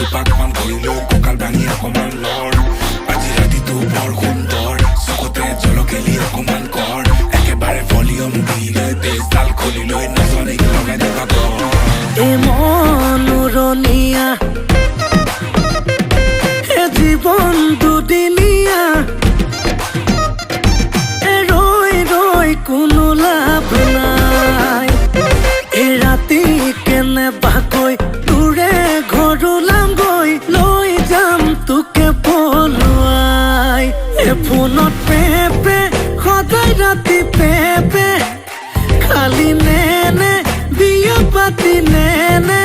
দুপাকমান ঘূৰিলৈ কঁকাল ভাঙি অকমান লৰ আজি ৰাতিটো বৰ সুন্দৰ চকুতে জলকেলি অকমান কৰ একেবাৰে ভলিউম দি লৈ বেজডাল খুলি লৈ নাচনীক লগাই দিবা কৰ এ মনোৰণীয়া এ জীৱন দুদিনীয়া এ ৰৈ ৰৈ কোনো লাভ নাই এই ৰাতি কেনেবাকৈ তোৰে ঘৰ ওলামগৈ লৈ যাম তোকে পলুৱাই এ ফোনত পেপে সদায় ৰাতি পেপে খালি নেনে বিয়া পাতি নেনে